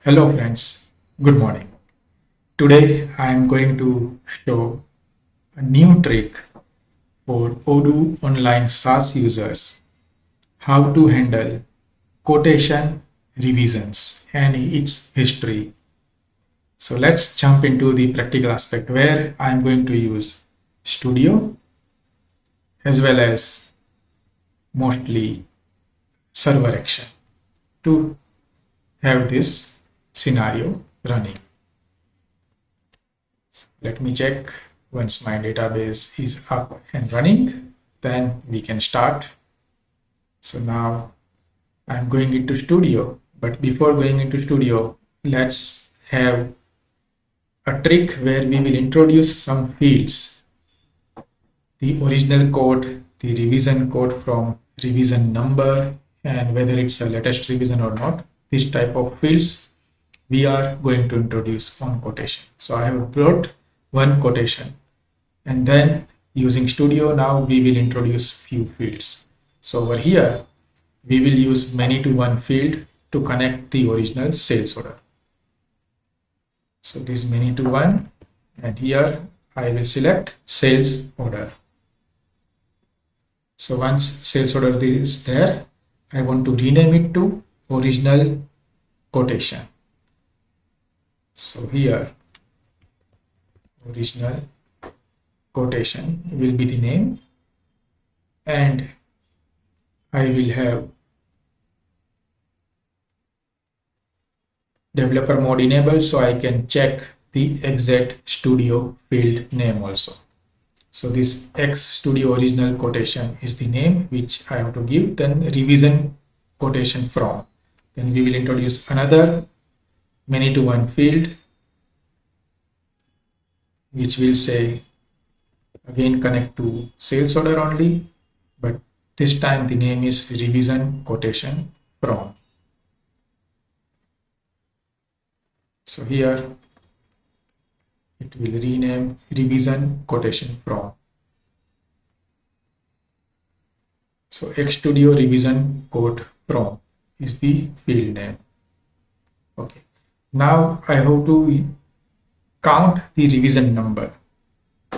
Hello friends, good morning. Today I am going to show a new trick for Odoo online SaaS users how to handle quotation revisions and its history. So let's jump into the practical aspect where I am going to use Studio as well as mostly server action to have this scenario running. Let me check once my database is up and running, then we can start. So now I'm going into Studio, but before going into Studio, let's have a trick where we will introduce some fields. The original code, the revision code from revision number, and whether it's a latest revision or not, this type of fields we are going to introduce on quotation. So I have brought one quotation and then using Studio now we will introduce few fields. So over here we will use many to one field to connect the original sales order. So this many to one, and here I will select sales order. So once sales order is there, I want to rename it to original quotation. So here original quotation will be the name, and I will have developer mode enabled so I can check the exact studio field name also. So this X Studio original quotation is the name which I have to give. Then revision quotation from. Then we will introduce another many to one field which will say again connect to sales order only, but this time the name is revision quotation from. So here it will rename revision quotation from. So X Studio revision quote from is the field name. Okay. Now I have to count the revision number.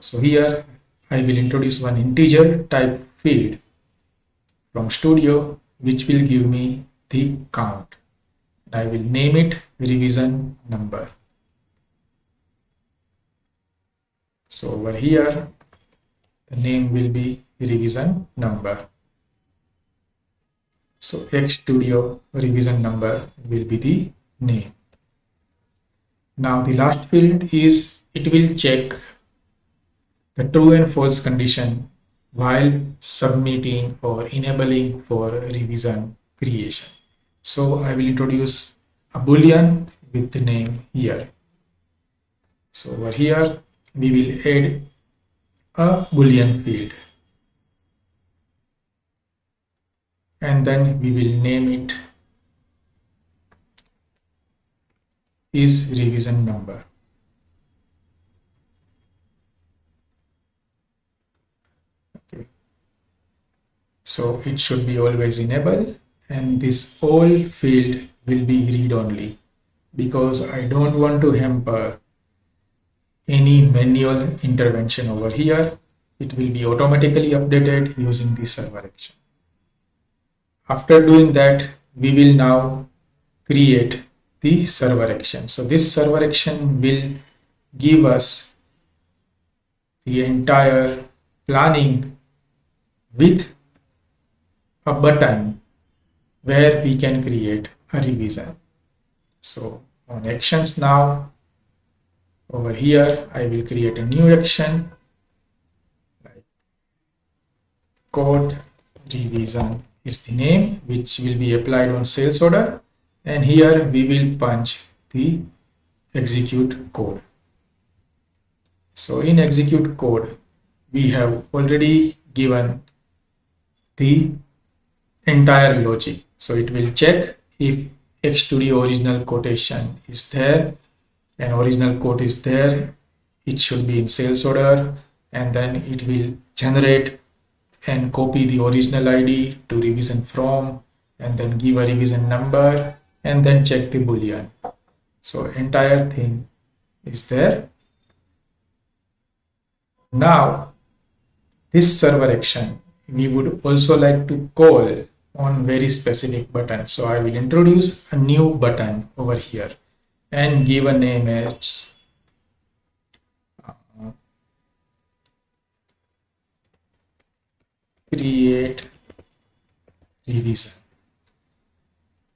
So here I will introduce one integer type field from Studio which will give me the count. I will name it revision number. So over here the name will be revision number. So X Studio revision number will be the name. Now the last field is it will check the true and false condition while submitting or enabling for revision creation. So I will introduce a boolean with the name here. So over here we will add a boolean field and then we will name it is revision number. Okay. So it should be always enabled, and this all field will be read only because I don't want to hamper any manual intervention over here. It will be automatically updated using the server action. After doing that, we will now create the server action. So this server action will give us the entire planning with a button where we can create a revision. So on actions now, over here I will create a new action like quote revision is the name which will be applied on sales order, and here we will punch the execute code. So in execute code we have already given the entire logic. So it will check if X Studio original quotation is there and original quote is there, it should be in sales order, and then it will generate and copy the original ID to revision from and then give a revision number and then check the boolean. So entire thing is there. Now this server action we would also like to call on very specific button. So I will introduce a new button over here and give a name as create revision.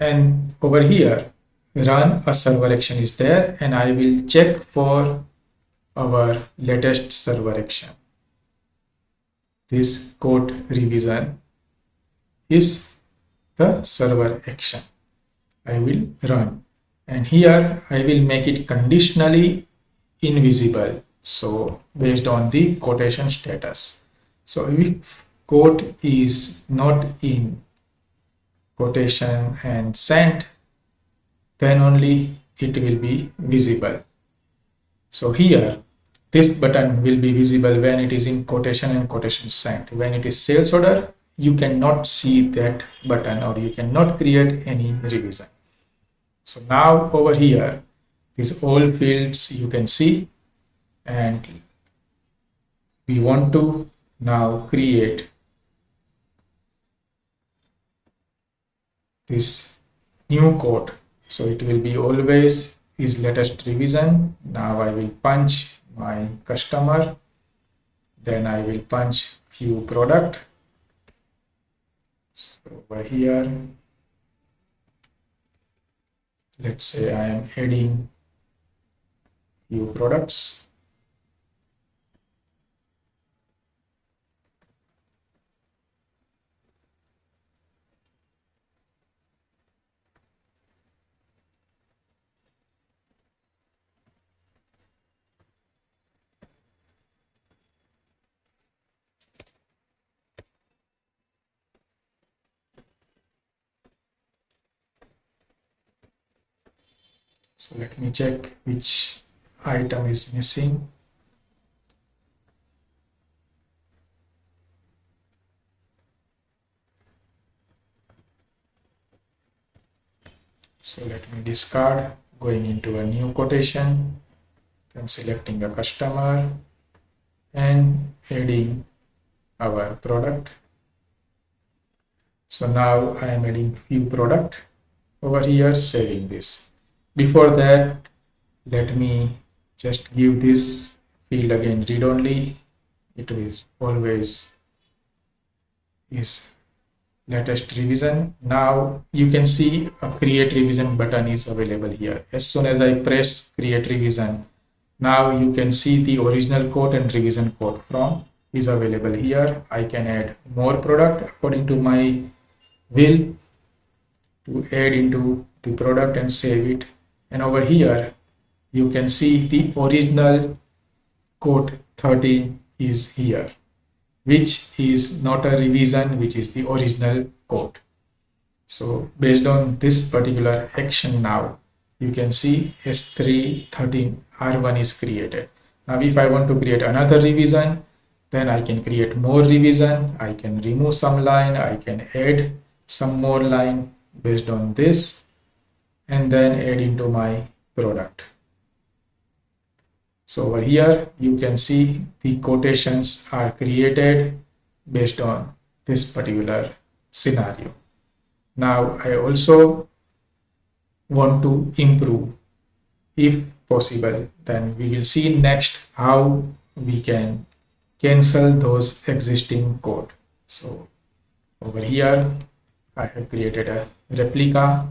And over here, run a server action is there, and I will check for our latest server action. This quote revision is the server action. I will run, and here I will make it conditionally invisible. So based on the quotation status. So if quote is not in quotation and sent, then only it will be visible. So here this button will be visible when it is in quotation and quotation sent. When it is sales order, you cannot see that button or you cannot create any revision. So now over here, these all fields you can see, and we want to now create this new code. So it will be always is latest revision. Now I will punch my customer, then I will punch few product. So over here, let's say I am adding few products. So let me check which item is missing. So let me discard, going into a new quotation, then selecting a customer and adding our product. So now I am adding few product over here, saving this. Before that, let me just give this field again read only. It is always is latest revision. Now you can see a create revision button is available here. As soon as I press create revision, now you can see the original code and revision code from is available here. I can add more product according to my will to add into the product and save it. And over here you can see the original code 13 is here, which is not a revision, which is the original code. So based on this particular action, now you can see S3 13 R1 is created. Now if I want to create another revision, then I can create more revision. I can remove some line, I can add some more line based on this, and then add into my product. So over here you can see the quotations are created based on this particular scenario. Now I also want to improve, if possible. Then we will see next how we can cancel those existing code. So over here I have created a replica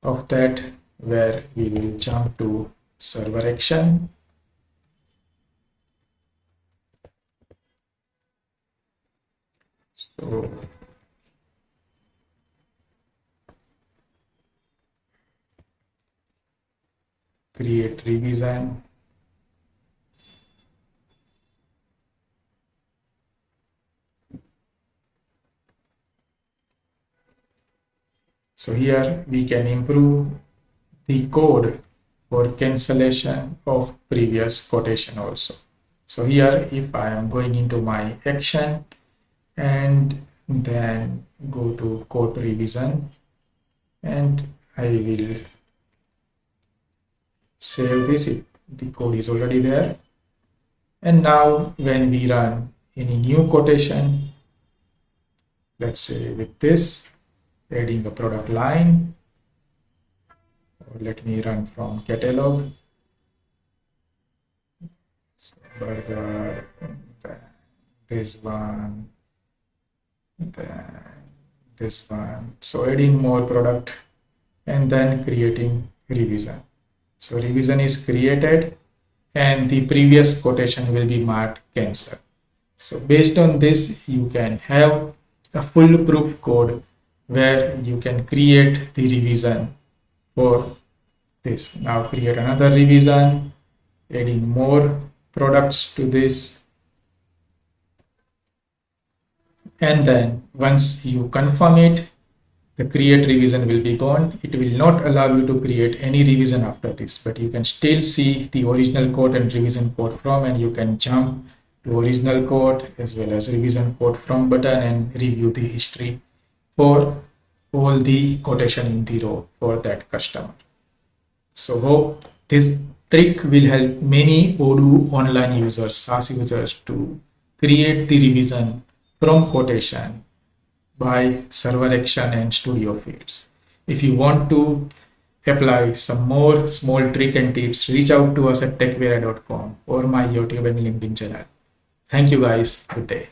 of that, where we will jump to server action. So create revision. So here we can improve the code for cancellation of previous quotation also. So here if I am going into my action and then go to code revision, and I will save this. The code is already there. And now when we run any new quotation, let's say with this, adding a product line, or let me run from catalog. So burger, then this one, then this one. So adding more product and then creating revision. So revision is created and the previous quotation will be marked cancel. So based on this, you can have a foolproof code where you can create the revision for this. Now create another revision, adding more products to this. And then once you confirm it, the create revision will be gone. It will not allow you to create any revision after this, but you can still see the original code and revision code from, and you can jump to original code as well as revision code from button and review the history for all the quotation in the row for that customer. So hope this trick will help many Odoo online users, SaaS users, to create the revision from quotation by server action and studio fields. If you want to apply some more small trick and tips, reach out to us at techvera.com or my YouTube and LinkedIn channel. Thank you guys. Good day.